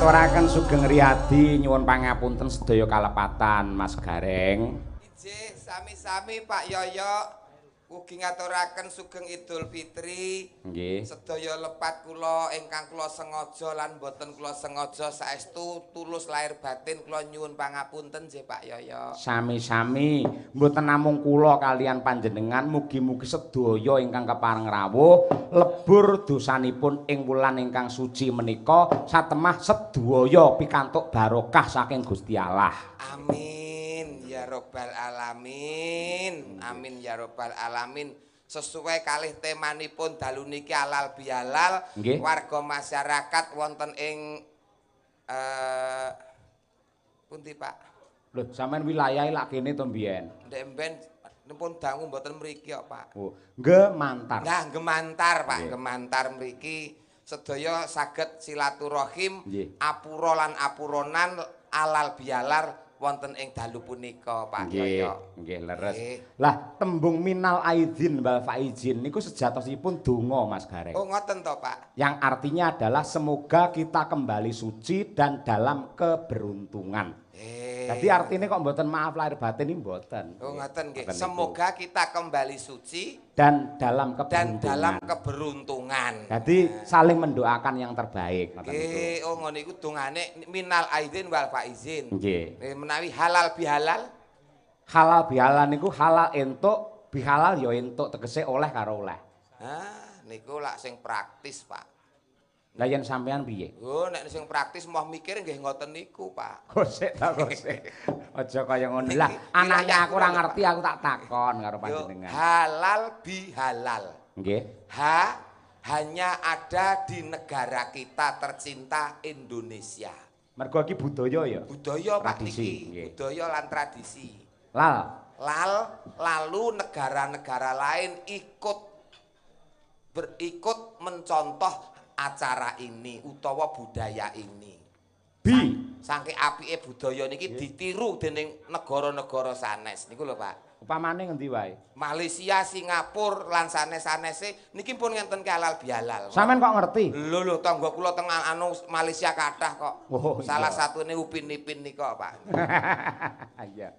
ngaturaken sugeng riyadi nyuwun pangapunten sedaya kalepatan Mas Gareng. Ije sami-sami Pak Yoyo. Ugi ngaturaken sugeng Idul Fitri. Nggih. Sedaya lepat kula ingkang kula sengaja lan boten kula sengaja saestu tulus lahir batin kula nyuwun pangapunten nggih Pak Yoyo. Sami-sami mboten namung kula kalian panjenengan mugi-mugi sedaya ingkang kepareng rawuh lebur dosanipun ing wulan ingkang suci menika satemah sedaya pikantuk barokah saking Gusti Allah. Amin ya robbal alamin. Amin ya robbal alamin. Sesuai kalih temanipun dalu niki halal bihalal warga masyarakat wonten ing pundi Pak? Lho, sampean wilayahe lak kene to mbiyen. Ndek mben pun dangu mboten mriki kok Pak. Oh, Gemantar. Nah, Gemantar Pak, Gemantar mriki sedaya saged silaturahim apura lan apuronan alal bialar wonten ing dalu punika Pak Yoyo. Nggih, leres. Lah tembung minal aidin wal faizin niku sejatosipun donga Mas Gareng. Oh, ngoten to Pak. Yang artinya adalah semoga kita kembali suci dan dalam keberuntungan. Jadi artinya kok mboten maaf lahir batin ini mboten. Oh ngoten nggih. Semoga kita kembali suci dan dalam keberuntungan. Jadi saling mendoakan yang terbaik. Nggih, oh ngono iku dongane minal aidin wal faizin. Nggih. Menawi halal bihalal. Halal bihalal niku halal entuk, bihalal ya entuk tegese oleh karo oleh. Niku lak sing praktis, Pak. Lah yen sampean piye? Oh, nek sing praktis mau mikir nggih ngoten niku, Pak. Gosek ta gosek. Aja kaya ngono. Lah, anaknya aku ora ngerti aku tak takon karo panjenengan. Halal bihalal. Nggih. Hanya ada di negara kita tercinta Indonesia. Mergo iki budaya ya. Budaya Pak niki. Budaya lan tradisi. Lalu negara-negara lain ikut mencontoh acara ini utawa budaya ini. Saking apike budaya niki ditiru dening negara-negara sanes niku lho Pak. Upamane ngendi wae? Malaysia, Singapura lan sanes-sanese niki pun ngenten halal bihalal. Sampeyan kok ngerti? Lho tangga kula teng Malaysia kathah kok. Salah satune Upin Ipin nika Pak. Iya.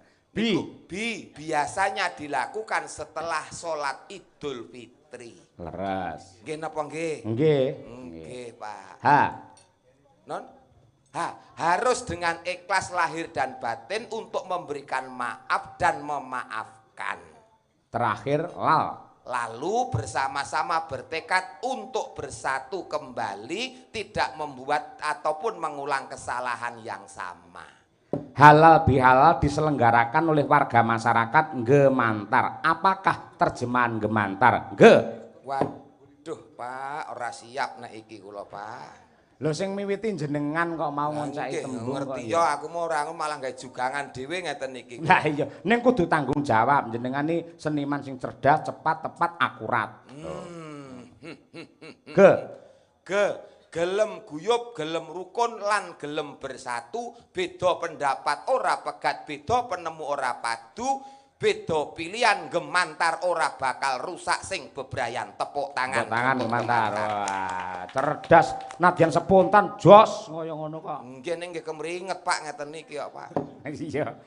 Biasanya dilakukan setelah sholat Idul Fitri. Leres. Nggih napa nggih? Nggih, Pak. Non? Harus dengan ikhlas lahir dan batin untuk memberikan maaf dan memaafkan. Terakhir, Lalu bersama-sama bertekad untuk bersatu kembali, tidak membuat ataupun mengulang kesalahan yang sama. Halal bihalal diselenggarakan oleh warga masyarakat Gemantar. Apakah terjemahan Gemantar? Waduh Pak, ora siap nek iki kula Pak. Lho sing miwiti jenengan kok mau ngoncaki tembung kok. Ngerti ya aku mau ora malah gawe jugangan dhewe ngeten iki. Lah iya, ning kudu tanggung jawab. Jenengan iki seniman sing cerdas, cepat, tepat, akurat. Gelem guyub, gelem rukun lan gelem bersatu, beda pendapat ora pegat, beda penemu ora padu, beda pilihan Gemantar ora bakal rusak sing bebrayan tepuk tangan. Tepuk tangan Gemantar. Wah, cerdas nadyan spontan jos kaya ngono kok. Nggih ning nggih kemringet Pak ngeten niki kok Pak. Iya.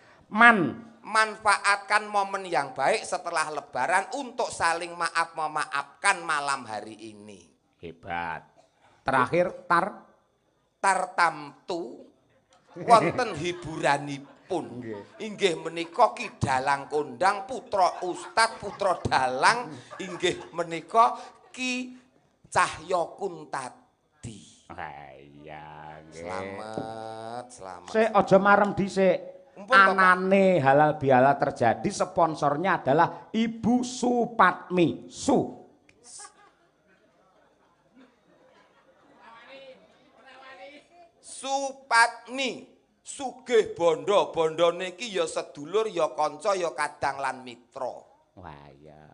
Manfaatkan momen yang baik setelah lebaran untuk saling maaf memaafkan malam hari ini. Hebat. Terakhir tartamtu wonten hiburanipun. Inggih menika Ki Dalang Kondang putra Ustad putra Dalang inggih menika Ki Cahya Kuntadi. Iya nggih. Selamat. Sik aja marem dhisik. Anane halal bihalal terjadi sponsornya adalah Ibu Supatmi. Supatmi sugih bondo niki ya sedulur ya kanca ya kadang lan mitra. Wah iya.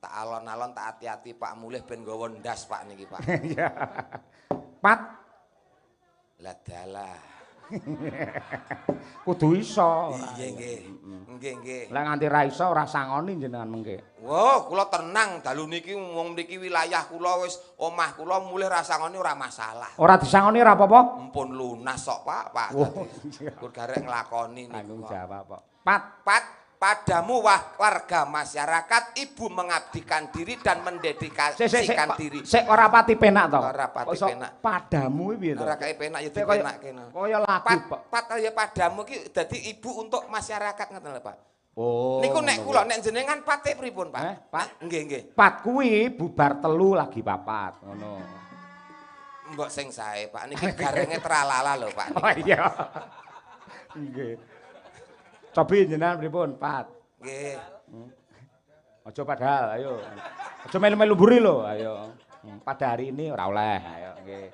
Tak alon-alon tak hati-hati Pak mulih ben nggawa ndas Pak niki Pak. Iya. Pat lah dalah. Kudu iso. Iya nggih. Nggih nggih. Lah nganti ra iso ora sangoni jenengan mengke. Wah, kula tenang dalu niki wong mriki wilayah kula wis omah kula mulih rasangane ora masalah. Ora disangoni ora apa-apa? Mumpun lunas kok, Pak. Oh, Kur garek nglakoni niku. tanggung jawab kok. Padamu warga masyarakat, ibu mengabdikan diri dan mendedikasikan diri. Sik ora pati penak to. Ora pati penak. Padamu piye to? Ora kae penak ya dipenakke. Kaya lagu, Pak. Kaya padamu ki dadi ibu untuk masyarakat ngoten lho, Pak. Oh. Niku nek kula nek jenengan pate pripun, Pak? Pak. Nggih, nggih. Pat kuwi bubar telu lagi papat ngono. Mbok sing sae, Pak. Niki garenge tralala lho, Pak. Oh iya. Nggih. Cobi jenengan pripun, Pat? Nggih. Aja padahal, ayo. Aja melu-melu buri lho, ayo. Pada hari ini ora oleh, ayo nggih.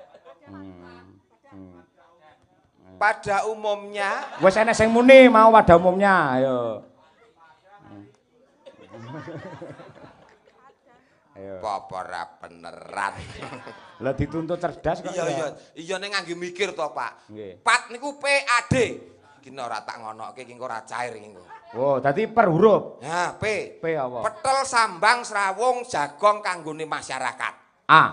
Pada umumnya Wis enek sing muni mau pada umumnya, ayo. Ayo. apa ora beneran. Lah dituntut cerdas kok. Iya ning ngangge mikir to, Pak. Nggih. Pat niku PAD. Kene ora tak ngonokke iki ora cair iki. Oh, dadi per huruf. Nah, P. P apa? Petel, sambang, srawung, jagong kanggone masyarakat. A.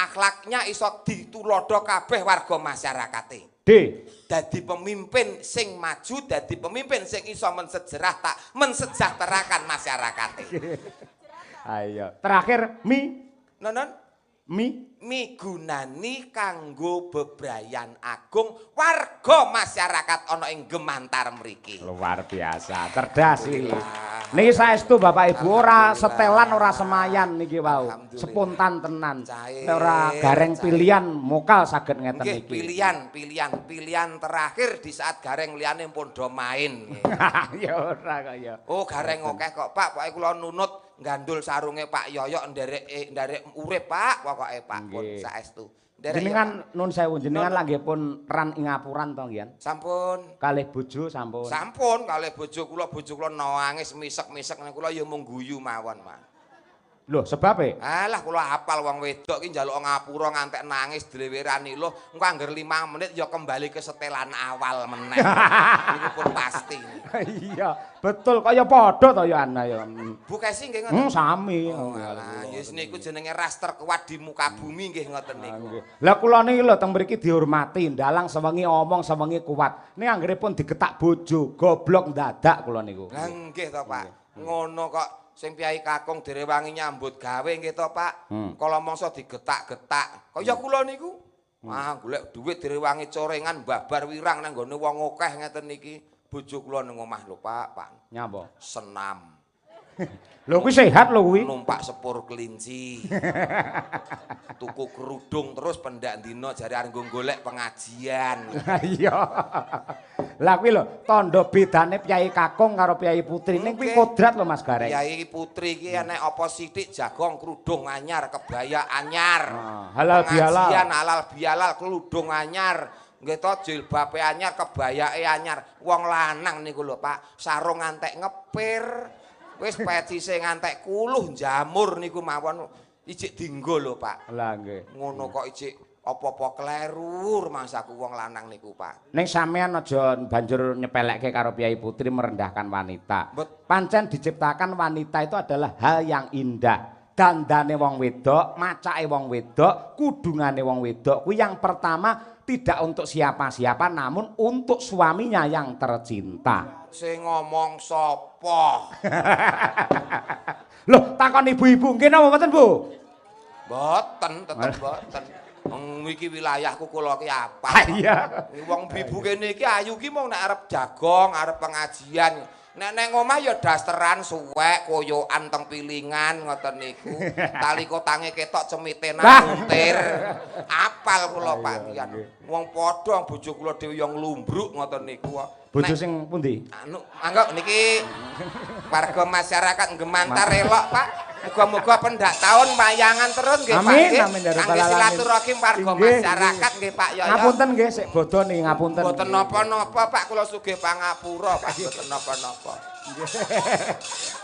Akhlaknya iso ditulodo kabeh warga masyarakate. D. Dadi pemimpin sing maju, dadi pemimpin sing iso mensejahterakan masyarakate. Ayo. Terakhir mi. Nonon Mi. migunani kanggo bebrayan agung warga masyarakat ana ing Gemantar mriki. Luar biasa, cerdas iki. Niki saestu Bapak Ibu ora setelan ora semayan niki wau. Spontan tenan. Ora gareng pilihan mokal saged ngeten Nggih, niki. pilihan terakhir di saat gareng liyane pun do main. Ya ora kok ya. Oh, gareng akeh kok, Pak. Pokoke kula nunut gandul sarunge Pak Yoyok nderek urip, Pak. Pokoke Pak pun saestu. Jenengan nun sewu, jenengan langgih pun ran ing ngapuran to nggih. Sampun. Kalih bojo sampun. Sampun kalih bojo kula nangis misek-misek nek kula ya mung guyu mawon, Pak. Loh, sebabe? Alah kula hafal wong wedok ki njaluk ngapura ngantek nangis dlewerani lho, engko angger 5 menit ya kembali ke setelan awal meneh. Iku pun pasti. Iya, betul kaya padha to ya ana ya. Bu Kesi nggih ngoten. Sami. Alah, ya niku jenenge ras terkuat di muka bumi nggih ngoten niku. Lah kula niki lho teng mriki dihormati, ndalang sewengi omong sewengi kuat. Ning anggeripun digetak bojo, goblok ndadak kula niku. Lah nggih to, Pak. Ngono kok sing Piyai Kakung direwangi nyambut gawe nggih to, Pak. Kala mangsa digetak-getak. Kaya kula niku. Golek dhuwit direwangi corengan babar wirang nang gone wong akeh ngeten niki. Bojo kula ning omah lho, Pak. Nyapa? Senam. Lho kuwi sehat lho kuwi. Numpak sepur kelinci. Tuku kerudung terus pendak dina jare arep golek pengajian. Iya. Lah kuwi lho tandha bedane Piyai Kakung karo Piyai Putri. Ning kuwi kodrat lho Mas Gareng. Piyai Putri iki enek apa sithik jagong kerudung anyar, kebaya anyar. Halal bihalal. Pengajian halal bihalal kerudung anyar. Nggih to jilbabe anyar, kebayake anyar. Wong lanang niku lho Pak, sarung ngantek ngepir. Wis petise ngantek kuluh jamur niku mawon ijik dienggo lho Pak. Lah nggih. Ngono kok ijik apa-apa kleru rumangsaku wong lanang niku Pak. Ning sampean aja banjur nyepelekke karo Piyai Putri merendahkan wanita. Pancen diciptakan wanita itu adalah hal yang indah. Dandane wong wedok, macake wong wedok, kudungane wong wedok kuwi yang pertama tidak untuk siapa-siapa namun untuk suaminya yang tercinta. Sing ngomong sapa? Loh, takon ibu-ibu nggih napa mboten, Bu? Mboten, tetep mboten. Iki wilayahku kula ki apa? Iya. Wong ibu kene iki ayu ki mung nek arep jagong, arep pengajian. Nek neng omah ya dasteran suwek, koyokan teng pilingan ngoten niku. Tali kotange ketok cemite muntir. Apal kula Pak Tian. Wong padha bojo kula dhewe yang lumbruk ngoten niku. Bojo sing pundi? Anu, anggap niki warga masyarakat Gemantar elok Pak. Muga-muga pendak tahun mayangan terus nggih Pak. Amin, amin ya rabbal alamin. Silaturahim warga masyarakat nggih Pak Yoyo. Ngapunten nggih sik bodho nih ngapunten. Mboten napa-napa Pak, kula sugih pangapura Pak, mboten napa-napa.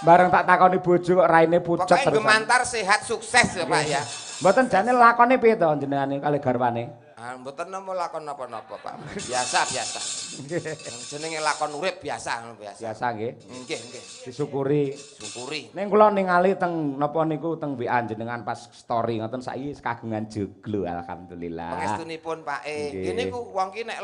Bareng tak takoni bojo kok raine pucet terus. Pokoke Gemantar sehat sukses ya Pak ya. Mboten jane lakone piye to jenengane kalih garwane? Ah mboten napa lakon napa-napa, Pak. Biasa. Jenenge lakon urip biasa. Biasa nggih. Nggih. Disyukuri. Syukuri. Ning kula ningali teng napa niku teng WA jenengan pas story ngoten saiki kagungan joglo alhamdulillah. Pangestunipun Pak Ngene ku wong ki nek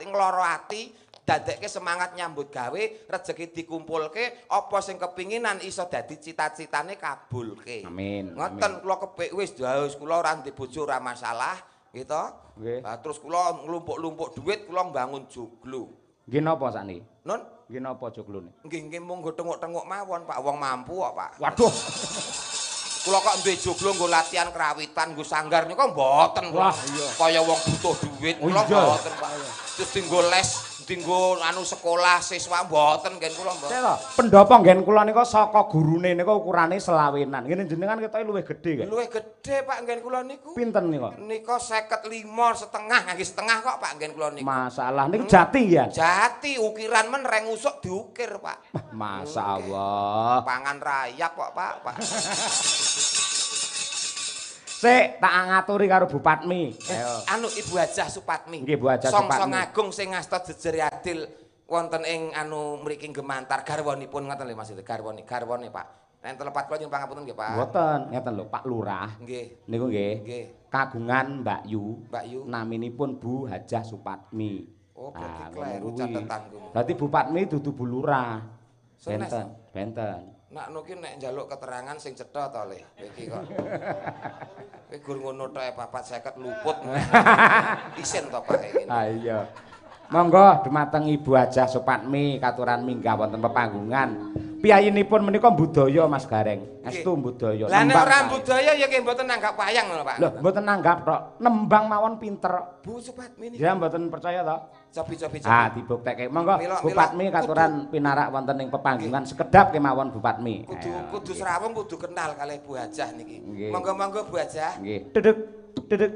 ngloro ati dadekke semangat nyambut gawe, rezeki dikumpulke, apa sing kepinginan iso dadi cita-citane kabulke. Amin. Ngoten kula kepik wis daus kula ora ndek bojo ora masalah, gitu. Nggih. Lah terus kula nglumpuk-lumpuk duit kula mbangun joglo. Nggih napa sakniki? Nun, Nggih napa joglone? nggih mung tenguk-tenguk mawon Pak, wong mampu kok Pak. Waduh. Kula kok duwe joglo nggo latihan kerawitan, nggo sanggar niku mboten. Wah, iya. Kaya wong butuh duit kula mboten Pak. Terus dinggo les, dinggo anu sekolah siswa mboten ngen kula mboten. Saya pendopo nggen kula nika saka gurune nika ukurane selawenan. Ngene jenengan ketoke luwih gedhe kan? Luwih gedhe Pak nggen kula niku. Pinten nika? Nika 55 setengah, nggih setengah kok Pak nggen kula niku. Masalah niku jati ya. Jati ukiran men reng usuk diukir Pak. Masyaallah. Pangan rayap kok Pak. Sik tak ngaturi karo Bupatmi. Ayo. Anu Ibu Hajah Supatmi. Nggih Bu Hajah Supatmi. Song-song agung sing ngasta jejer adil wonten ing anu mriki Gemantar garwanipun ngoten lho Mas garwane Pak. Nek telepat kula nyuwun pangapunten nggih Pak. Mboten, ngeten lho Pak Lurah. Nggih. Niku nggih. Nggih. Kagungan Mbak Yu. Mbak Yu. Naminipun Bu Hajah Supatmi. Oh, Nah, berarti kleru catetanku. Berarti Bupatmi dudu Bu Lurah. Senes. Benten. Nak nuki nek njaluk keterangan sing cetha to Le. Iki kok. Kowe gur ngono tok 450 luput. Isin to Pak iki. Ah iya. Monggo dumateng Ibu Hajah Supatmi katuran minggah wonten pepanggungan. Piyayinipun menika budaya Mas Gareng. Estu budaya. Lah nek ora budaya ya nggih mboten nanggap wayang lho Pak. Lho mboten nanggap tok. Nembang mawon pinter. Bu Supatmi niku. Ya mboten percaya to? Cobi. Ah dibuktekke. Monggo Bupatmi katuran pinarak wonten ing pepanggungan sekedap kemawon Bupatmi. Kudu serawung kudu kenal kalih Bu Hajah niki. Monggo-monggo Bu Hajah. Nggih. Dedeg.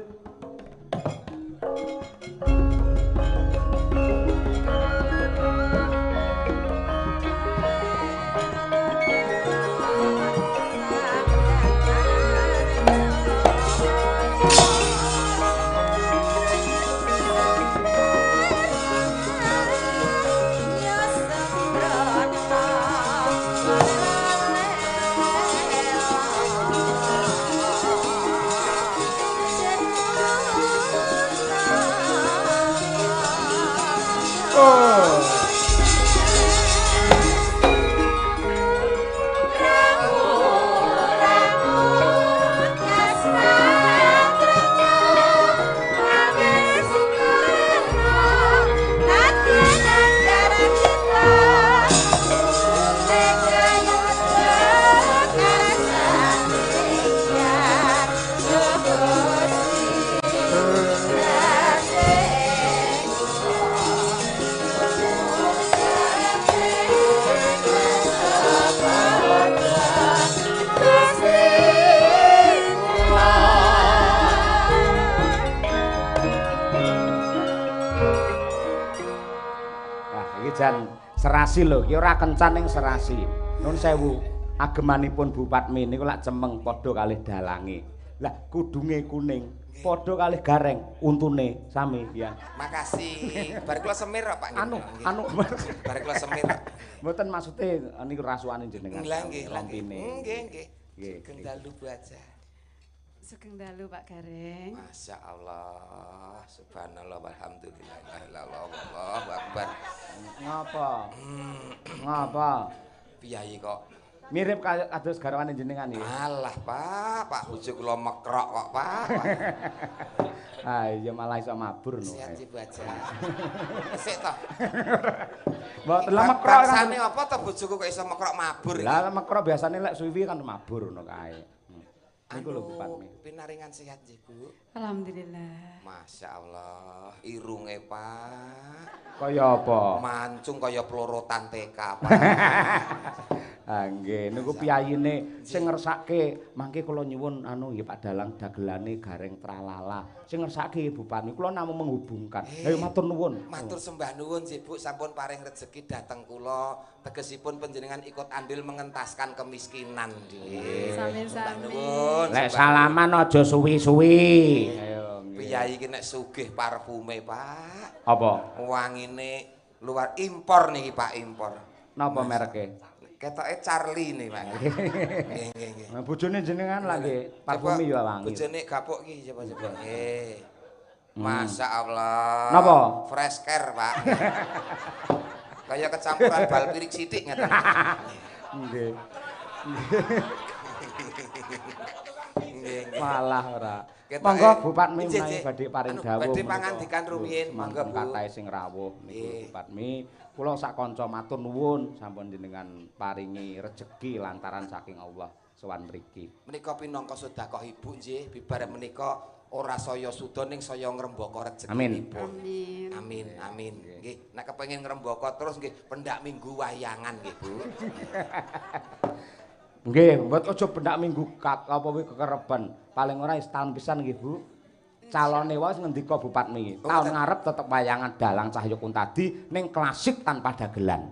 Jan serasi lho, ki ora kencan ning serasi. Nun sewu, agemanipun Bupatmi niku lak cemeng padha kalih dalange. Lah kudunge kuning, padha kalih gareng, untune sami ya. Makasih. Bar kula semir Pak. Anu bar kula semir. Mboten maksude niku rasuane jenengan. Lah nggih. Nggih. Nggih. Dalu Bu Hajah. Sugeng dalu Pak Gareng. Masya Allah, subhanallah, walhamdulillah, Allahu akbar. Ngapa? Piyayi kok mirip kados garwane jenengan iki. Alah, Pak bojo kula mekrok kok, Pak. Ah iya malah iso mabur no. Sehat Bu Hajah. Sik to. Mboten lah mekrok kan. Rasane apa to bojoku kok iso mekrok mabur iki? Lah mekrok biasane lek suwi kan mabur ngono kae. Niku lho Bupatmi. Pinaringan sehat nggih, Bu. Alhamdulillah. Masya Allah, irunge Pak. Kaya apa? Mancung kaya pelorotan TK, Pak. Ah nggih, niku piyayine sing ngersake, mangke kula nyuwun anu nggih Pak Dalang dagelane Gareng Tralala. Sing ngersake Bupatmi, kula namung menghubungkan. Ayo matur nuwun. Matur sembah nuwun nggih Bu, sampun paring rezeki dhateng kula. Tegesipun panjenengan ikut andil mengentaskan kemiskinan nggih. Sami-sami. Nuwun. Lek salaman aja suwi-suwi. Ayo nggih. Kiai iki nek sugih parfume, Pak. Apa? Wangine luar impor niki, Pak, impor. Napa mereke? Ketoke Charlie nih, Pak. Nggih, nggih, nggih. Nah, bojone jenengan lagi parfumi ya wangi. Bojone gapuk iki coba-coba. Nggih. Masya Allah. Napa? Fresh care, Pak. Kayak kecampuran bal pirik sithik ngeten. Nggih. Nggih. Malah ora. Ketoke- Monggo Bu Patmi Ije, menawi Ije. badhe paring Anu, dawuh. badhe menika. pangandikan rumiyin, monggo, Bu. Katahe sing rawuh niku Nggih. Bu Patmi. Kula sak kanca matur nuwun sampun jenengan paringi rejeki lantaran saking Allah sowan mriki. Menika pinangka sedekah Ibu nggih, bibar menika ora saya suda ning saya ngrembaka rejeki Amin. Ibu. Amin. Amin, amin. Nggih, nek kepengin ngrembaka terus nggih pendak minggu wayangan nggih, Bu. Nggih, mbot aja pendak minggu apa kuwi kekereban. Paling ora setahun pisan nggih, Bu. Calone wae ngendika Bu Patmi. Oh, Tahun ngoten. ngarep tetep wayangan Dalang Cahya Kuntadi ning klasik tanpa dagelan.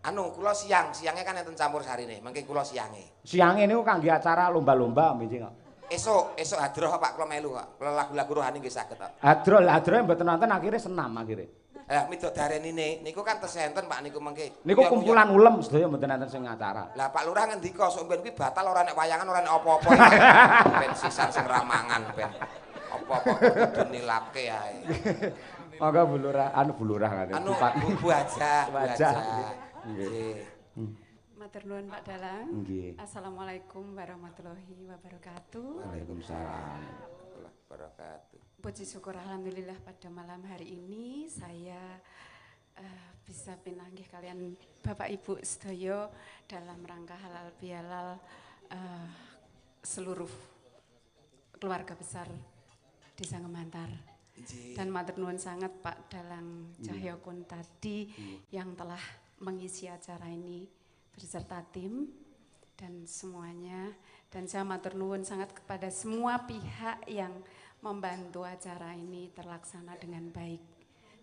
Anu, kula siangnya kan enten campur sarine, mengke kula siange. Siange niku kangge acara lomba-lomba mbinjing kok. Esuk hadroh Pak kula melu kok. Kula lagu-lagu rohani nggih saged kok. Hadrol mboten nonton akhirnya senam akhirnya. Midodarenine niku kan tesih enten Pak niku mengke. Niku Iya, kumpulan ulem sedaya mboten enten sing acara. Lah Pak Lurah ngendika sok ben kuwi batal ora nek wayangan ora nek apa-apa. Ben sisan sing ramangan ben. Apa-apa kudu nilapke ae. Monggo Bu Lurah, Bu Lurah kan. Anu Bu Aja, Bu Bu Aja. Aja. Nggih. Matur nuwun Pak Dalang. Nggih. Assalamualaikum warahmatullahi wabarakatuh. Waalaikumsalam. Wabarakatuh. Puji syukur alhamdulillah pada malam hari ini saya bisa pinanggih kalian Bapak Ibu sedaya dalam rangka halal bihalal seluruh keluarga besar Desa Ngemantar. Dan matur nuwun sangat Pak Dalang Cahya Kuntadi yang telah mengisi acara ini beserta tim dan semuanya. Dan saya matur nuwun sangat kepada semua pihak yang membantu acara ini terlaksana dengan baik.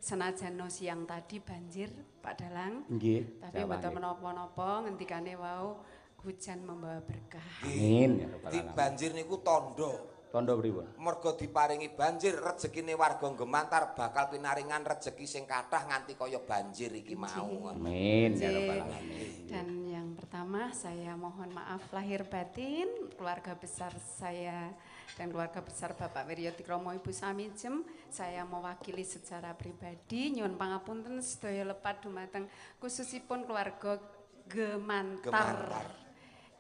Senajan no siang tadi banjir Pak Dalang, Nggih. tapi mboten menapa-napa ngendikane wau hujan membawa berkah. Amin ya rabbal Di alamin. banjir niku tondo. Tondo pripun? Mergo diparingi banjir rezekine warga Gemantar bakal pinaringan rezeki sing kathah nganti kaya banjir iki mau. Amin ya Nggih. rabbal alamin. Dan yang pertama saya mohon maaf lahir batin keluarga besar saya dan keluarga besar Bapak Wiryo Tikromo Ibu Samijem. Saya mewakili secara pribadi nyuwun pangapunten sedaya lepat dumateng khususipun keluarga Gemantar.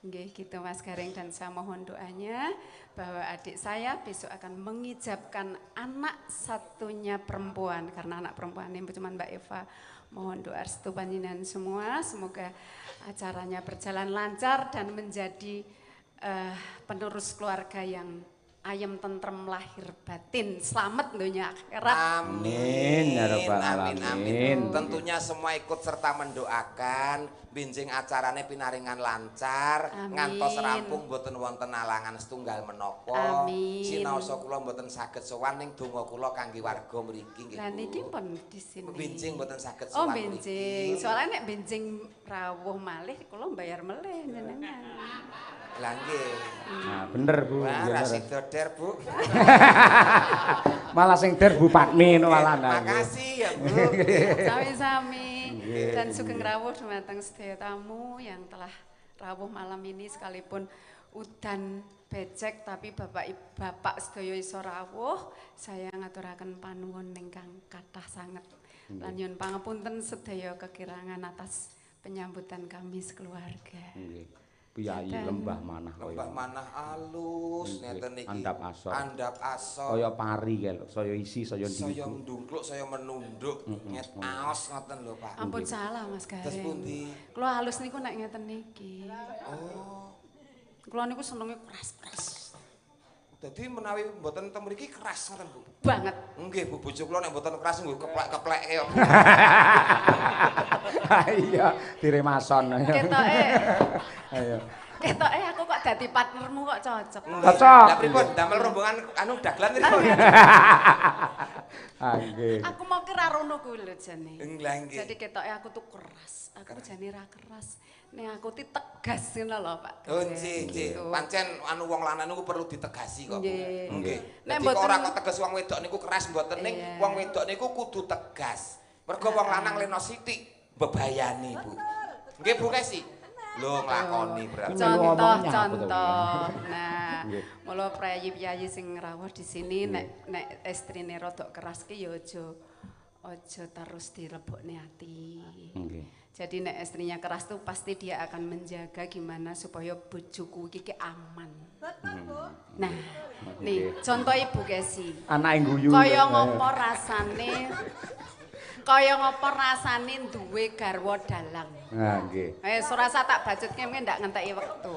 Nggih gitu Mas Gareng, dan saya mohon doanya bahwa adik saya besok akan mengijabkan anak satunya perempuan, karena anak perempuan ini cuma Mbak Eva. Mohon doa restu panjenengan semua, semoga acaranya berjalan lancar dan menjadi penerus keluarga yang ayem tentrem lahir batin, selamat dunia akhirat. Amin ya rabbal Amin, amin. alamin. Tentunya semua ikut serta mendoakan binjing acarane pinaringan lancar, Amin. ngantos rampung boten wonten alangan setunggal menapa. Amin. Sinaosa kula mboten saged sowan ning donga kula kangge warga mriki nggih. Lah Bu. niki pun di sini. Binjing mboten saged Oh sowan benjing, mriki. soalnya nek benjing rawuh malih kula bayar melih jenengan. Lah nggih. Nah, bener Bu. Wah, bener. rasido der, Bu. Malah sing der Bu Patmi no malah. nah, nggih. Makasih ya, Bu. Sami-sami. Dan sugeng rawuh dumateng sedaya tamu yang telah rawuh malam ini sekalipun udan becek tapi bapak sedaya iso rawuh, saya ngaturaken panuwun ingkang kathah sanget. Lan nyuwun pangapunten sedaya kekirangan atas penyambutan kami sekeluarga. Nggih. Piyayi Dan- lembah manah kaya. Lembah manah alus Nggih, neten iki. andap asor. Andap asor. Kaya pari kae lho, saya isi saya Saya ndiku. mendungkluk, saya menunduk, nget aos ngoten lho, Pak. Ampun salah Mas Terus Gareng. pundi? Kula halus niku nek ngeten niki. Oh, Kula niku senenge keras-keras jadi menawi mboten teng mriki keras ngoten, Bu. banget. Nggih, Bu, bojo kula nek mboten keras nggih keplek-keplek kaya. Iya, diremason. Ketoke Ayo. ketoke aku kok dadi partnermu kok cocok. Cocok. Lah pripun damel rombongan anu dagelan pripun? Nggih. Aku mau kira rono kuwi lho jane. Lah nggih. Jadi ketoke aku tuh keras. Aku jane ra keras. Nek aku ti tegas ngono lho, Pak. Oh nggih. Pancen anu wong lanang niku perlu ditegasi kok. Nggih. Nggih. Nek Nek ora mboten kok tegas wong wedok niku keras mboten ning wong wedok niku kudu tegas. Mergo wong lanang leno sithik bebayani, Bu. Nggih Bu Kesi. Lho nglakoni berarti. Contoh. Nah, mulo prayi-prayi sing rawuh di sini nek istrine rodok keras ki ya aja terus dilebokne ati. Nggih. Jadi nek istrinya keras tuh pasti dia akan menjaga gimana supaya bojoku iki aman. Nah, nih contoh Ibu Kesi. Anake guyu. Kaya ngopo rasane duwe garwa dalang. Nah, nggih. Surasa tak bacutke mengke ndak ngenteki wektu.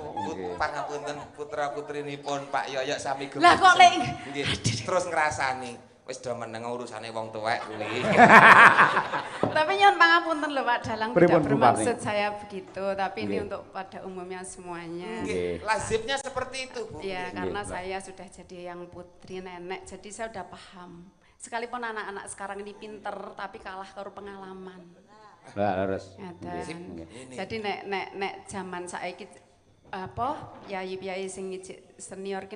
Pangapunten putra-putrinipun Pak Yoyok sami gemes. Lah kok lek nggih terus ngrasani wis do meneng urusane wong tuwek kuwi. Tapi nyon pangapunten lho Pak Dalang Pripun, tidak Bu, bermaksud Pak? saya begitu, tapi ini Nggih. untuk pada umumnya semuanya. Nggih, lazimnya seperti itu, Bu. Ya, Nggih, karena Mbak. saya sudah jadi yang putri nenek, jadi saya udah paham. Sekalipun anak-anak sekarang ini pinter, tapi kalah karo pengalaman. Lah leres. Ngaten. Ini. Jadi nek zaman saiki apa yayi-yayi sing ngijik senior ki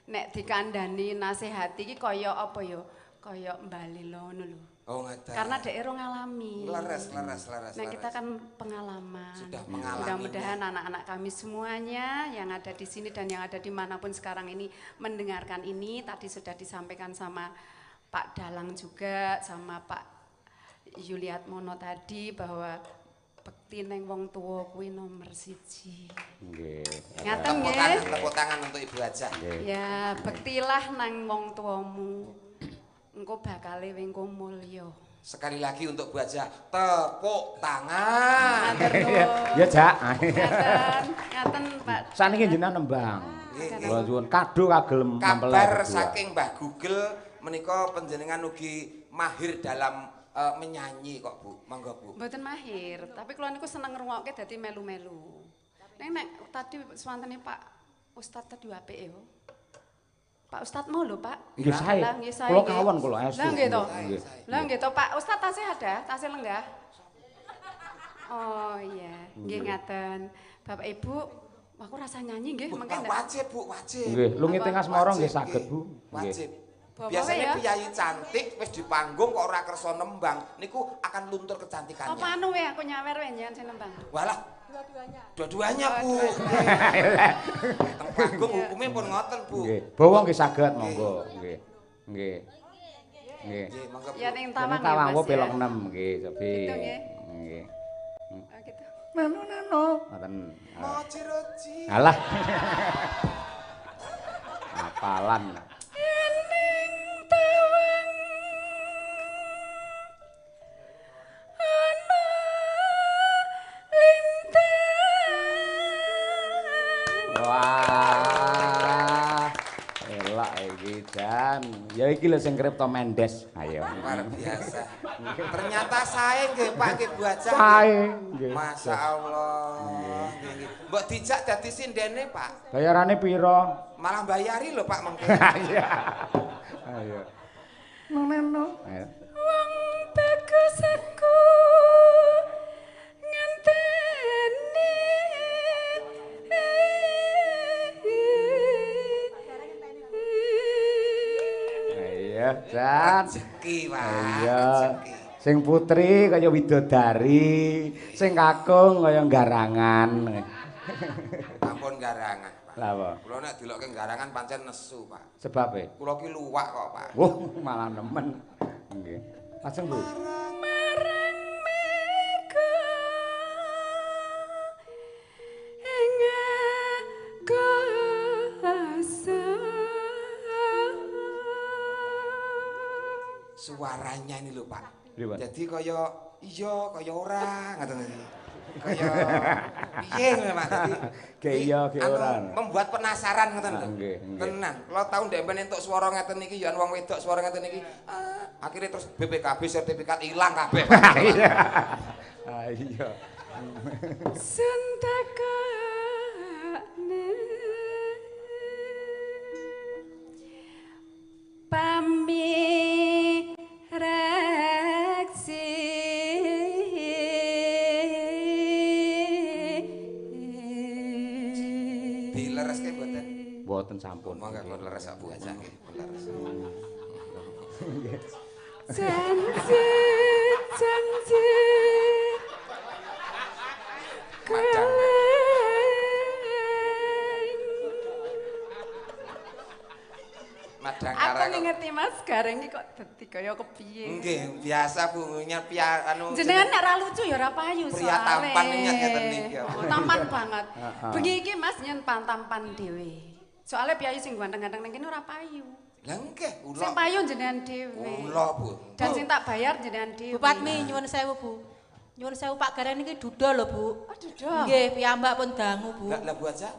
nek dikandani nasihati ki kaya apa ya? Kaya mbali ngono lho. Oh, ngaten. Karena daerah ngalami. leres. Nah kita kan pengalaman. Sudah mengalami. Mudah-mudahan anak-anak kami semuanya yang ada di sini dan yang ada dimanapun sekarang ini mendengarkan ini. Tadi sudah disampaikan sama Pak Dalang juga, sama Pak Yuliatmono tadi bahwa bekti neng wong tua kuwi nomor 1. Nggih. Ngaten nggih. Tepuk tangan untuk Ibu Haja. Ya, bektilah nang wong tuamu. Engko bakale wengko mulya. Sekali lagi untuk Bu Haja, tepuk tangan. Matur nuwun. Ya, Jak. Ngaten Pak. Saniki jenengan nembang. Nggih, Kula nyuwun kado kagelem nampel. Kabar saking Mbah Google menika panjenengan ugi mahir dalam menyanyi kok Bu. Monggo Bu. Mboten mahir, tapi kula niku seneng ngrungokke dadi melu-melu. Nek tadi swantene Pak Ustadz tadi apik ya. Pak Ustadz mau lho Pak. Nggih sae. Lah nggih sae. Kula kawan kula estu. Lah nggih to. Nggih. Lah nggih to Pak Ustadz tasih ada, tasih lenggah. Oh iya, nggih ngaten. Bapak Ibu, aku rasa nyanyi nggih mengke ndak. Wajib Bu, wajib. Nggih, lungit tengah Semarang nggih Wajib, saged, nggih. Bu. Wajib. Bawa Biasanya ya. piyayi cantik wis di panggung kok ora kersa nembang, niku akan luntur kecantikannya. Apa anu we aku nyawer we njen sing nembang. Walah. Dua-duanya Bu. Teng panggung hukumnya pun ngoten Bu. Nggih. Bawa nggih saged monggo. Nggih. Nggih. Nggih. Nggih, monggo Bu. Ya ning Ini tawang tawang ya, kok Mas, pelok ya. 6 nggih, Sobi. Gitu, nggih. Nggih. Oh gitu. Nano. Ngoten. Moci-roci. Alah. Apalan. Ning tawang ana lintang. Wah. Elak iki Jan. Ya iki lho sing Kripto Mendes. Ayo. Luar biasa. Ternyata saya nggih Pak nggih Bu Haja. Sae. Nggih. Masya Allah. Nggih, nggih. Mbok dijak dadi sindene Pak. Bayarane piro? Malah bayari lho Pak mengke. Iya. Ayo. Nano. Ayo. Wong bagus aku ngenteni. Iya, Jan. Rezeki Pak. Iya. Rezeki. Sing putri kaya widodari, sing kakung kaya garangan. Ampun garangan Pak. Lah apa? Kula nek delokke garangan pancen nesu Pak. Sebab e? Kula ki luwak kok Pak. Malah nemen. Nggih. Lajeng Bu. Marang mega ing kuasa. Suaranya ini lho Pak. Pripun? Jadi kaya iya kaya ora ngoten iki. Kaya piye ngono Pak. Dadi Kayak iya, kayak anu, ora. membuat penasaran ngoten lho. Nggih, nggih. Tenan. Kalau tahu ndek ben entuk swara ngeten iki ya wong wedok swara ngeten iki. Akhirnya terus BPKB sertifikat ilang kabeh. Iya. Ah iya. Sentaka Dilereske mboten? Mboten sampun. Monggo pun leres Bu aja nggih, pun leres. Janji, janji. Madang. Madang Aku karang. ngerti Mas Gareng iki kok dadi kaya kepiye. Nggih, biasa Bu nyepia anu. Jenengan nek ra lucu ya ora payu Pria tampan nyet ngeten niki. Tampan banget. Bengi iki Mas nyen tampan dhewe. Soale piyayi sing ganteng-ganteng ning kene ora payu. Lah nggih, ula. Sing payu jenengan dhewe. Ula Bu. Dan sing tak bayar jenengan dhewe. Bu Patmi nyuwun sewu Bu. Nyuwun sewu Pak Gareng niki duda lho Bu. Oh, duda. Nggih, piyambak pun dangu Bu. Lah Bu aja.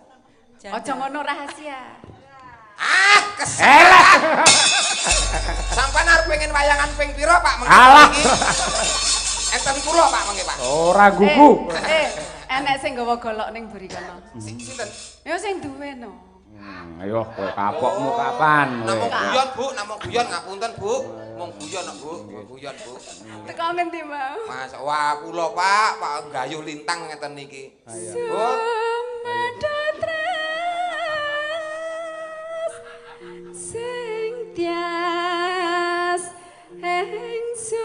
Aja ngono rahasia. Ah, kesel. Sampeyan arep pengen wayangan ping pira Pak mengki Alah. iki? Enten kula Pak mengki Pak. Ora gugu. Enek sing nggawa golok ning mburi kono. Sinten? Ya sing duwe no. Ayo kowe kapokmu kapan Namung kowe? guyon Bu, namung guyon ngapunten Bu. Mung guyon kok Bu, guyon Bu. Teko ngendi mau? Mas, wah kula Pak gayuh lintang ngeten niki. Bu. Sing tias ingsun.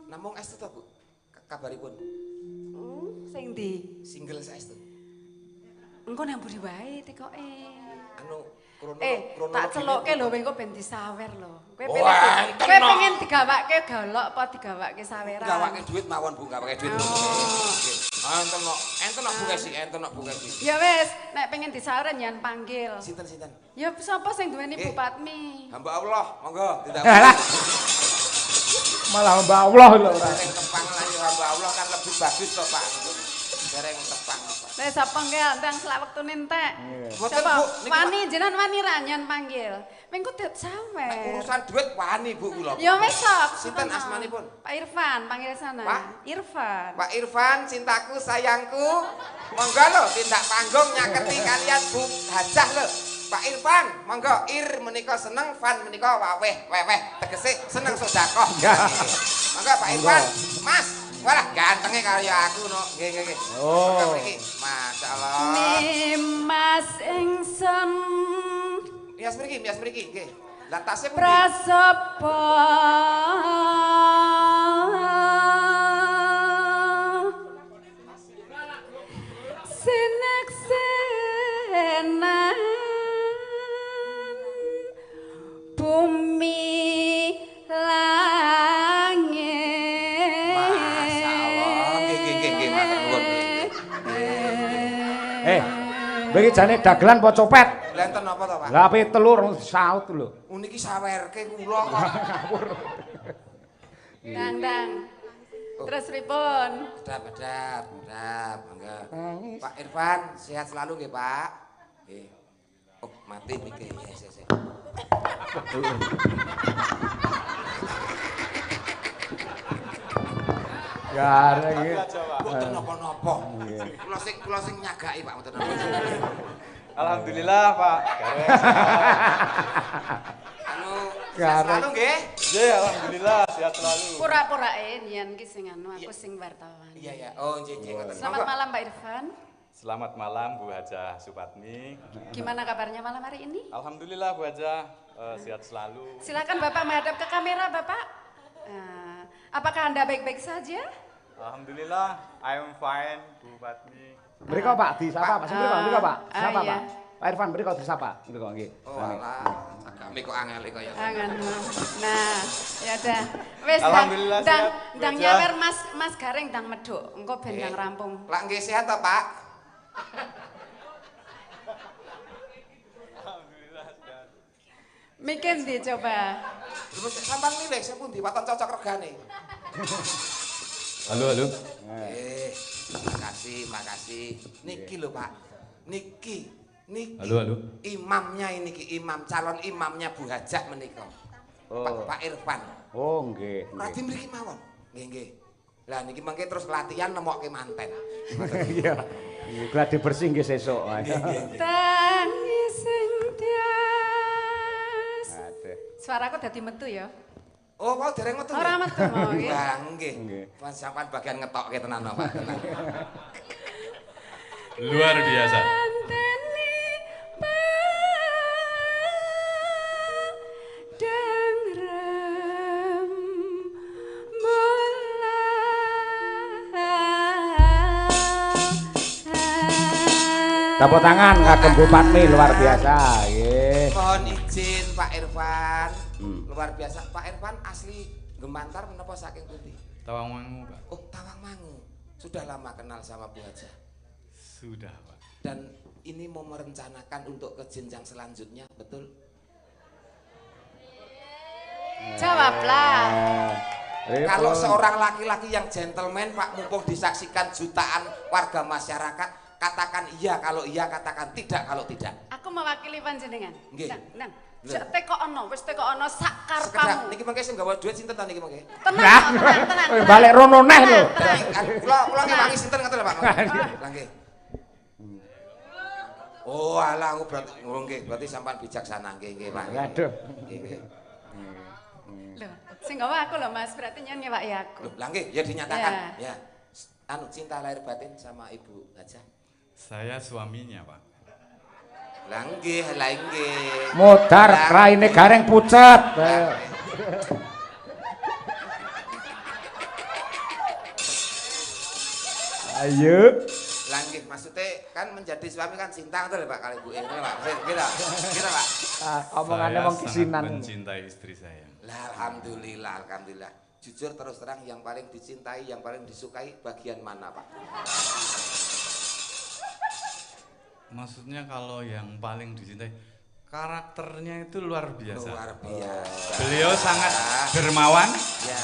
Namung estu to Bu? Kabaripun? Sing ndi? Single saestu. Engko nang mburi wae tikoke. Anu Tak celukke lho engko ben disawer lho. Kowe Wah, pengen digawake golok apa digawake saweran? gawake duit mawon Bu, gawake duit. Nggih. Enten Bu Kesi, enten Bu Kesi. Ya wis, nek pengen disawer nyan panggil. Sinten? Ya sapa sing duweni Bu Patmi? Hamba Allah, monggo tidak. Malah Mbak Allah lho ora. Dereng tepang lan ya hamba Allah kan lebih bagus to Pak. Dereng tepang Pak. Wis sapa nggih ndang selak wektune entek. Mboten Sapa? Bu, niki Wani jenengan wani ra nyan panggil. Mengko det sawer. urusan duit wani Bu kula. Ya wis sok. Sinten asmanipun? Pak Irfan, panggil sana. Pak? Irfan. Pak Irfan, cintaku, sayangku. Monggo lho tindak panggung nyaketi kalian Bu Hajah lho. Pak Irfan, monggo Ir menika seneng, Fan menika waweh, tegese seneng sedekah. Monggo Pak Irfan, Mas. Walah gantenge kaya aku no. Nggih. Oh. Mriki. Masyaallah. Nimas ingsun Mias mriki, nggih. Lah tasnya pundi? prasopo sineksenan bumi langit. Masyaallah. Nggih, matur nuwun. Bagi jane dagelan apa copet? Lenten apa to, Pak? Lah ape telur saut lho. Niki sawerke kula kok. Dang. Terus pripun? Bedap, monggo. Pak Irfan, sehat selalu nggih, Pak. Nggih. Oh, mati niki. Yes. Gareng iki. Mboten napa-napa. Kula sing nyagaki, Pak, mboten napa. Alhamdulillah, Pak. Gareng. Anu, sehat selalu nggih. Nggih, alhamdulillah sehat selalu. Pura-purae yen ki sing anu aku sing wartawan. Iya. Oh, nggih ngoten. Selamat malam Pak Irfan. Selamat malam Bu Hajah Supatmi. Gimana kabarnya malam hari ini? Alhamdulillah Bu Hajah sehat selalu. Silakan Bapak menghadap ke kamera Bapak. Apakah Anda baik-baik saja? Alhamdulillah, I'm fine Bu Patmi. Mriko Pak disapa Pak, mriko Pak. Sapa iya. Pak? Pak Irfan mriko disapa. Mriko nggih. Oh, alah. Agame kok angel kaya. Angan. Nah, ya dah. Wis Alhamdulillah ndang sehat, ndang Bu nyawer Mas Gareng ndang medhuk. Engko ben ndang rampung. Lah nggih sehat to, Pak? Alhamdulillah sehat. Mikir ndi coba? Terus sampean milih sepundi waton cocok regane? Halo. Makasih. Niki lho, Pak. Niki. Halo. Imamnya ini imam calon imamnya Bu Hajah menika. Oh. Pak Irfan. Oh, nggih. Radi mriki mawon. Nggih. Lah niki mengke terus latihan nemokke manten. Iya. Gladi bersih nggih sesuk. Tangi sing tias. Aduh. Suaraku dadi metu ya. Oh, kok dereng metu. Ora metu mau nggih. Lah nggih. Mas sampean bagian ngetokke tenan Pak, tenan. Luar biasa. Anteni padang rem Tepuk tangan kagem Bu Patmi luar biasa. Nggih. Mohon izin Pak Irfan. Luar biasa. Pak Irfan asli Gemantar menapa saking pundi? Tawangmangu, Pak. Oh, Tawangmangu. Sudah lama kenal sama Bu Haja. Sudah, Pak. Dan ini mau merencanakan untuk ke jenjang selanjutnya, betul? Jawablah. Kalau seorang laki-laki yang gentleman, Pak, mumpung disaksikan jutaan warga masyarakat, katakan iya, kalau iya katakan tidak, kalau tidak. Aku mewakili panjenengan. Nggih. Nang, jak tekono, wis tekono sak Sekedap karepmu. niki mengke sing gawa duit sinten ta niki mengke? Tenang. Balik rono neh lho. Kula ngewangi sinten ngoten lho, Pak. Lah nggih. Oh, alah aku berarti nggih, berarti sampean bijaksana nggih, Pak. Aduh. Nggih. Lho, sing gawa aku lho Mas, berarti nyen ngewaki aku. Lah nggih, ya dinyatakan. Ya. Anu cinta lahir batin sama Ibu Haja. Saya suaminya, Pak. Lah nggih, lah nggih. Modar raine gareng pucet. Ayo. Lah nggih, maksudnya kan menjadi suami kan cinta ngoten lho Pak kali Bu. Ngene Pak. Kita Pak. Omongane wong kisinan. Saya mencintai istri saya. Lah alhamdulillah, alhamdulillah. Jujur terus terang yang paling dicintai, yang paling disukai bagian mana Pak? Maksudnya kalau yang paling dicintai, karakternya itu luar biasa. Luar biasa. Beliau sangat dermawan, Ya.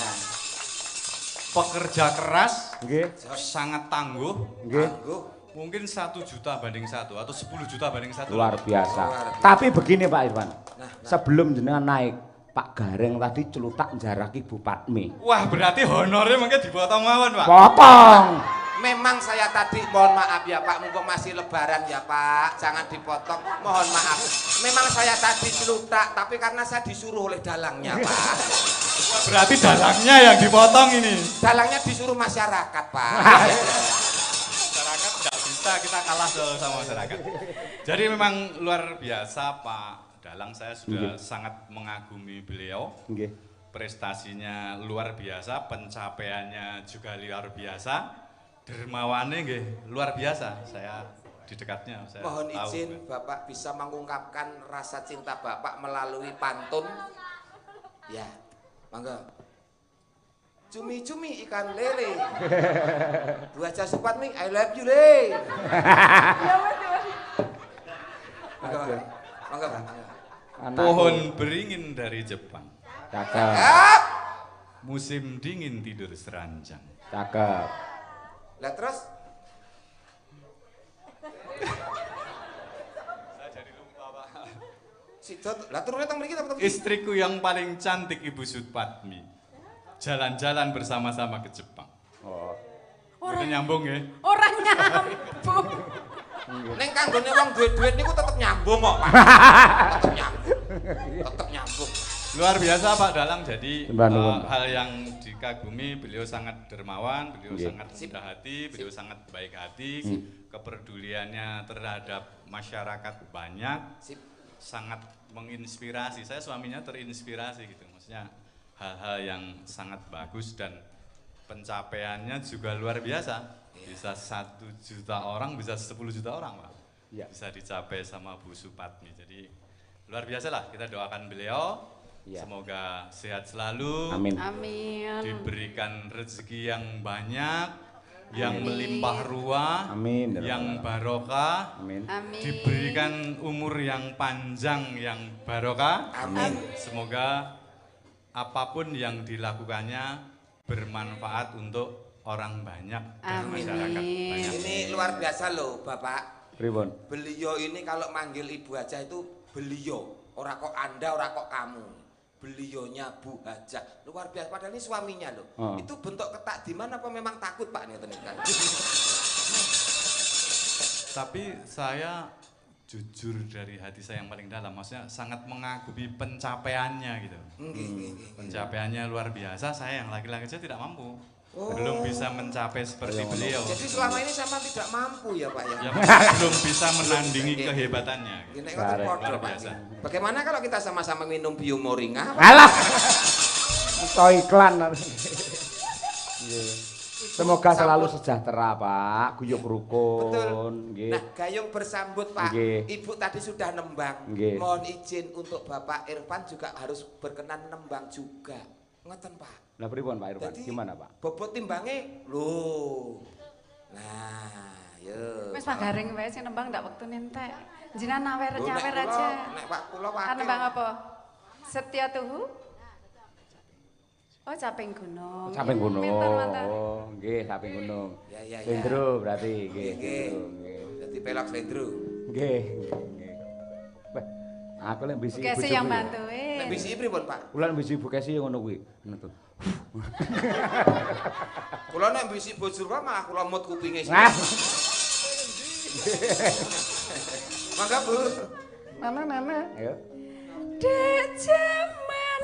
pekerja keras, Nggih. sangat tangguh. Nggih. Tangguh. Mungkin 1 juta banding 1 atau 10 juta banding 1. Luar biasa. Luar biasa. Tapi begini Pak Irfan. Nah. Sebelum jenengan naik, Pak Gareng tadi celutak jaraki Bu Patmi. Wah, berarti honornya mungkin dipotong mawon, Pak. Potong. Memang saya tadi mohon maaf ya Pak, mumpung masih lebaran ya Pak, jangan dipotong, mohon maaf. Memang saya tadi celutak, tapi karena saya disuruh oleh dalangnya Pak. Wah, berarti dalangnya yang dipotong ini. Dalangnya disuruh masyarakat Pak. Masyarakat nggak bisa, kita kalah sama masyarakat. Jadi memang luar biasa Pak Dalang, saya sudah sangat mengagumi beliau. Nggih. Prestasinya luar biasa, pencapaiannya juga luar biasa. Dermawannya nggih luar biasa. Saya di dekatnya saya Mohon tahu. izin Bapak bisa mengungkapkan rasa cinta Bapak melalui pantun. Ya, mangga. Cumi-cumi ikan lele. Bu Haja Supatmi, I love you le. Mangga, Pak. Mangga, Pak. Anakku. Pohon beringin dari Jepang. Cakep. Cakep. Musim dingin tidur seranjang. Cakep. Lah terus Saya jadi lupa, Pak. Sidot, lah turunnya teng mriki ta apa? Istriku yang paling cantik Ibu Supatmi. Jalan-jalan bersama-sama ke Jepang. Oh. Itu nyambung ya. Ora nyambung. Ning kanggone wong duwe-duwit niku tetep nyambung kok, Pak. Tetep nyambung. Tetep nyambung. Luar biasa Pak Dalang, jadi Sembah nuwun, Pak. hal yang dikagumi, beliau sangat dermawan, beliau Nggih. sangat rendah hati, beliau sangat baik hati, kepeduliannya terhadap masyarakat banyak, Sip. sangat menginspirasi. Saya suaminya terinspirasi gitu, maksudnya hal-hal yang sangat bagus dan pencapaiannya juga luar biasa. Bisa 1 juta orang, bisa 10 juta orang Pak. Iya. Bisa dicapai sama Bu Supatmi. Jadi luar biasa lah, kita doakan beliau. Iya. Semoga sehat selalu, Amin. Amin. diberikan rezeki yang banyak, yang Amin. melimpah ruah, Amin. yang barokah, Amin. Amin. diberikan umur yang panjang, yang barokah. Amin. Semoga apapun yang dilakukannya bermanfaat untuk orang banyak dan Amin. masyarakat banyak. Ini luar biasa loh, Bapak. Pripun? Beliau ini kalau manggil Ibu Haja itu beliau, ora kok Anda, ora kok kamu. Belionya Bu Hajah. Luar biasa, padahal ini suaminya loh. Oh. Itu bentuk ketakdiman apa memang takut Pak nih kan? Tapi saya jujur dari hati saya yang paling dalam, maksudnya sangat mengagumi pencapaiannya gitu. Pencapaiannya luar biasa, saya yang laki-laki saya tidak mampu. Belum bisa mencapai seperti beliau. Jadi selama ini sama tidak mampu ya Pak ya? Ya, belum bisa menandingi kehebatannya. Gitu. Ini kan podo, Pak. Bagaimana kalau kita sama-sama minum biomoringa? Alah. Itu iklan. Semoga selalu sejahtera Pak, guyub rukun. Betul. Nggih. Nah, gayung bersambut Pak. Nggih. Ibu tadi sudah nembang. Nggih. Mohon izin untuk Bapak Irfan juga harus berkenan nembang juga. Ngoten Pak. Lah pripun Pak Irfan? Jadi, Gimana Pak? Bobot timbangnya lho. Nah, yo. Wis Pak Garing wae sing nembang ndak wektu entek. Jenengan Lho, nek nyawer kula- aja. Nek Pak kula wakil. Nembang apa? Setia Tuhu? Oh, Caping Gunung. Samping gunung. Mantan. Oh, nggih, samping gunung. Ya, ya, ya. Sendro berarti nggih. Nggih. Sendro, nggih. Jadi pelok slendro. Nggih. Nggih. Wah, aku lek bisi Oke, sing yang bantuin. Nek bisi pripun Pak? Kula lek bisi Ibu Kesi ngono kuwi. Ngono tuh. Kula nek bisi bojur Pak malah kula mut kupinge sih. Nah, Mangga Bu. mana. Ayo. Dek jaman